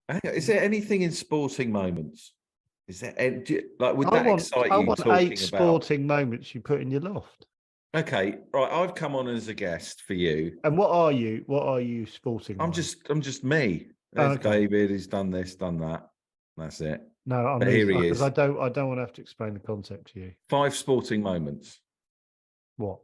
Hang on, is there anything in sporting moments? Is there would I that excite you want talking 8 about? sporting moments you put in your loft. Okay, right. I've come on as a guest for you. And what are you? What are you sporting? I'm just me. There's David. He's done this, done that. That's it. No, but here he because is. I don't want to have to explain the concept to you. 5 sporting moments. What?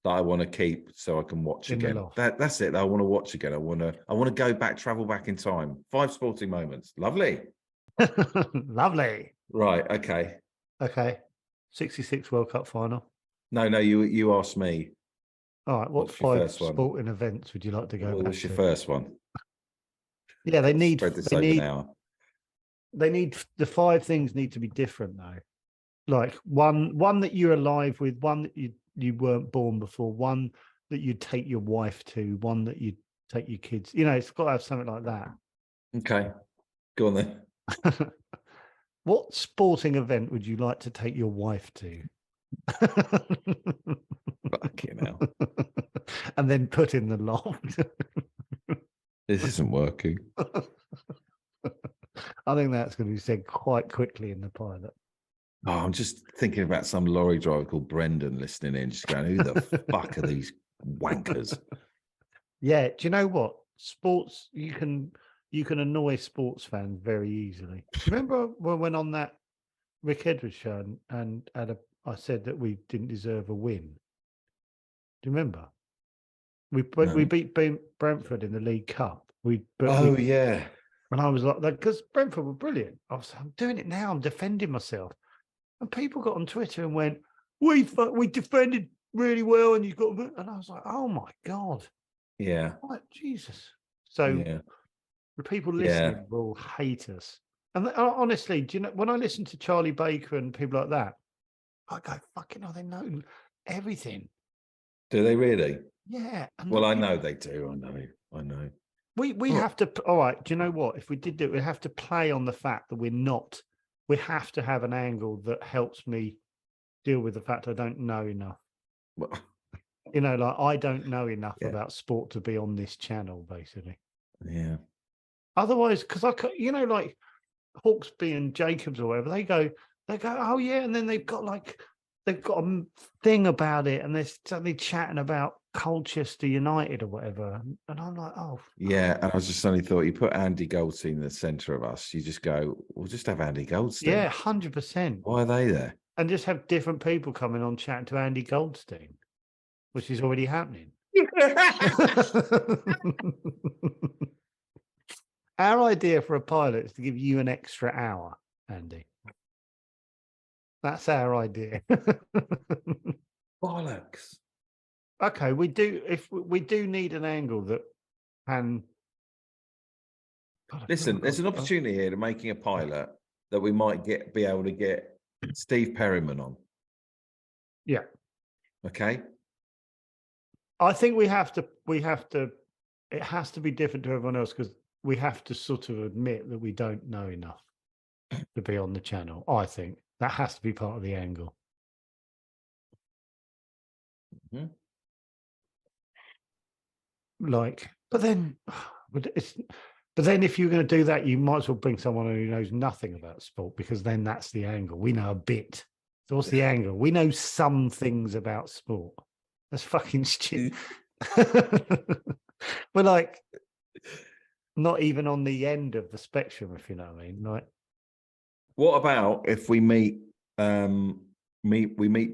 That I want to keep so I can watch In again. That's it. I want to watch again. I want to go back, travel back in time. 5 sporting moments. Lovely. Lovely. Right. Okay. 66 World Cup final. No, you asked me. All right. What 5 sporting events would you like to go back to? What's your first one? Yeah, they need spread this over an hour. They need the 5 things need to be different though. Like one that you're alive with, one that you weren't born before, one that you'd take your wife to, one that you'd take your kids. You know, it's got to have something like that. Okay. Go on then. What sporting event would you like to take your wife to? Fucking hell. And then put in the loft. This isn't working. I think that's going to be said quite quickly in the pilot. Oh, I'm just thinking about some lorry driver called Brendan listening in, just going, who the fuck are these wankers? Yeah, do you know what? Sports, you can annoy sports fans very easily. Remember when I went on that Rick Edwards show and I said that we didn't deserve a win? Do you remember? We beat Brentford in the League Cup. Yeah. And I was like, because Brentford were brilliant. I'm doing it now. I'm defending myself. And people got on Twitter and went, we defended really well, and you got. And I was like, oh my god. Yeah. Like, Jesus. So the people listening will hate us. And honestly, do you know when I listen to Charlie Baker and people like that, I go, fucking hell, they know everything. Do they really? Yeah. Well, I know they do. I know. We have to. All right. Do you know what? If we did do it, we have to play on the fact that we're not. We have to have an angle that helps me deal with the fact I don't know enough. Well, you know, like I don't know enough about sport to be on this channel, basically. Yeah. Otherwise, because like Hawksby and Jacobs or whatever, they go, oh yeah, and then they've got a thing about it, and they're suddenly chatting about Colchester United or whatever, and I'm like, oh yeah. And I just suddenly thought, you put Andy Goldstein in the centre of us, you just go, we'll just have Andy Goldstein. Yeah, 100%. Why are they there? And just have different people coming on chatting to Andy Goldstein, which is already happening. Our idea for a pilot is to give you an extra hour, Andy. That's our idea. Bollocks. Okay, we do need an angle that can. Listen, there's an opportunity here to making a pilot that we might be able to get Steve Perryman on. Yeah. Okay. I think we have to. It has to be different to everyone else because we have to sort of admit that we don't know enough to be on the channel. I think that has to be part of the angle. Mm-hmm. But then if you're going to do that, you might as well bring someone who knows nothing about sport because then that's the angle. We know a bit. So what's the angle? We know some things about sport. That's fucking stupid. We're like not even on the end of the spectrum, if you know what I mean. Like, what about if we meet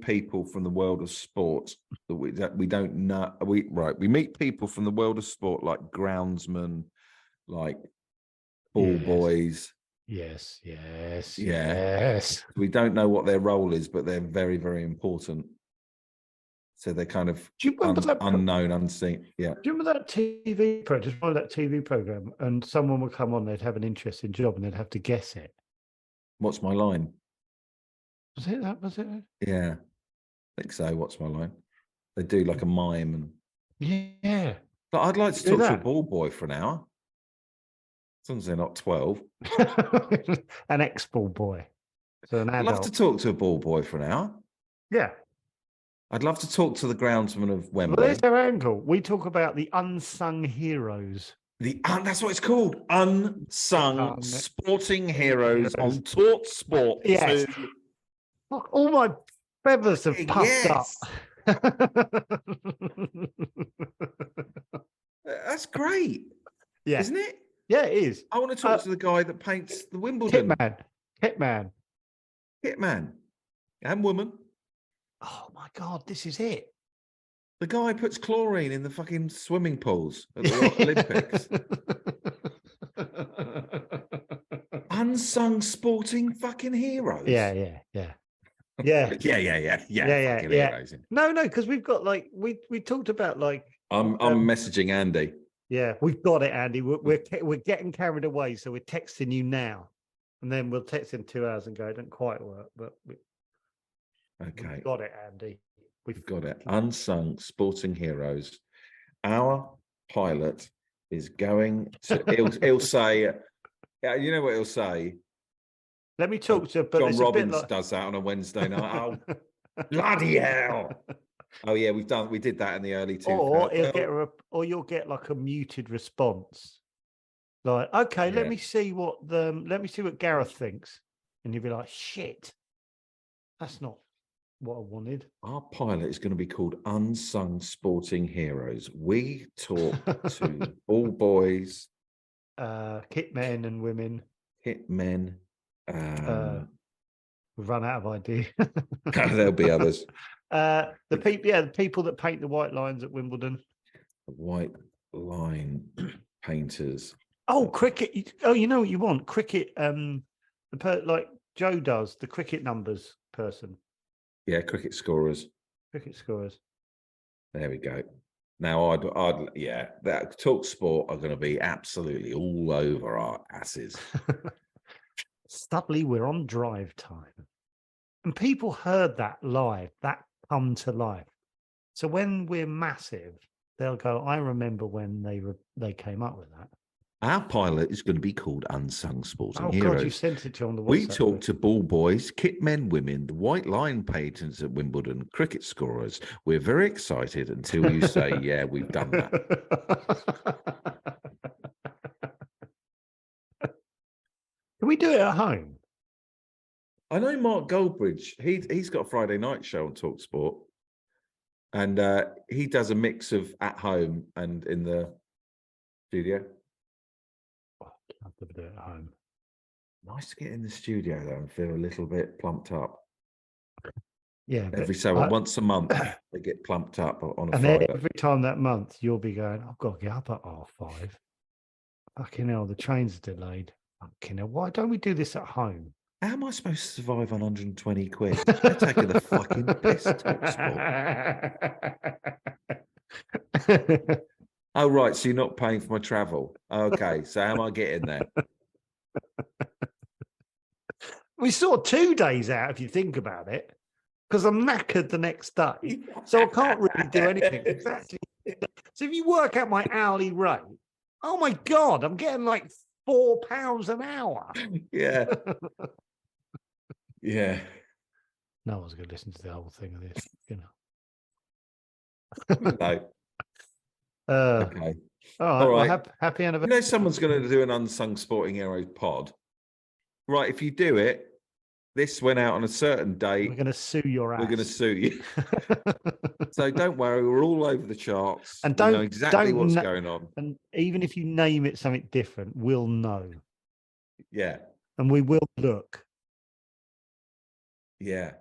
people from the world of sport that we don't know? We meet people from the world of sport like groundsmen, like ball boys. Yes. We don't know what their role is, but they're very, very important. So they're kind of unknown, unseen. Yeah. Do you remember that TV program? Just that TV program, and someone would come on, they'd have an interesting job, and they'd have to guess it. What's my line? Was it that? Was it? Yeah, I think so. What's my line? They do like a mime and. Yeah. But I'd like to talk to a ball boy for an hour. As long as they're not 12. An ex-ball boy. So an adult. I'd love to talk to a ball boy for an hour. Yeah. I'd love to talk to the groundsman of Wembley. Well, there's their angle. We talk about the unsung heroes That's what it's called. Unsung Sporting Heroes on Taught Sport. Yes. Fuck, all my feathers have puffed up. That's great. Yeah. Isn't it? Yeah, it is. I want to talk to the guy that paints the Wimbledon. Hitman. And woman. Oh my God, this is it. The guy puts chlorine in the fucking swimming pools at the Olympics. Unsung sporting fucking heroes. Yeah. Heroes. No, because we've got like we talked about like I'm messaging Andy. Yeah, we've got it, Andy. We're getting carried away, so we're texting you now, and then we'll text in 2 hours and go. It didn't quite work, but we've got it, Andy. We've got it. Unsung sporting heroes. Our pilot is going to. He'll say. You know what he'll say. Let me talk to. But John Robbins does that on a Wednesday night. Oh, bloody hell! Oh yeah, we did that in the early 2000s. Or you'll get like a muted response, like, okay, let me see what Gareth thinks, and you'll be like, shit, that's not what I wanted. Our pilot is going to be called Unsung Sporting Heroes. We talk to all boys, kit men and women. Kit men. We've run out of ideas. There'll be others. The people that paint the white lines at Wimbledon. The white line painters. Oh, cricket. Oh, you know what you want? Cricket. Like Joe does, the cricket numbers person. Yeah, cricket scorers. There we go. Now, I'd that Talk Sport are going to be absolutely all over our asses. Studley, we're on drive time, and people heard that live. That come to life. So when we're massive, they'll go, I remember when they came up with that. Our pilot is going to be called Unsung Sporting Heroes. Oh God, you sent it to on the WhatsApp. We talk to ball boys, kit men, women, the white line painters at Wimbledon, cricket scorers. We're very excited until you say, yeah, we've done that. Can we do it at home? I know Mark Goldbridge. He's got a Friday night show on Talk Sport, and he does a mix of at home and in the studio. I'll have to do it at home. Nice to get in the studio though and feel a little bit plumped up. Yeah, once a month they get plumped up on a and Friday. Every time that month you'll be going, I've got to get up at 5:30. Fucking hell, the train's delayed. Fucking hell, why don't we do this at home? How am I supposed to survive on 120 quid? They're taking the fucking piss, Talk Sport. Oh, right. So you're not paying for my travel. Okay. So how am I getting there? We saw 2 days out, if you think about it, because I'm knackered the next day. So I can't really do anything. Exactly. So if you work out my hourly rate, oh my God, I'm getting like £4 an hour. Yeah. Yeah. No one's going to listen to the whole thing of this, you know. No. Okay. All right. Well, happy anniversary. You know, someone's going to do an Unsung Sporting Heroes pod. Right. If you do it, this went out on a certain date. We're going to sue your ass. We're going to sue you. So don't worry. We're all over the charts. And we know exactly what's going on. And even if you name it something different, we'll know. Yeah. And we will look. Yeah.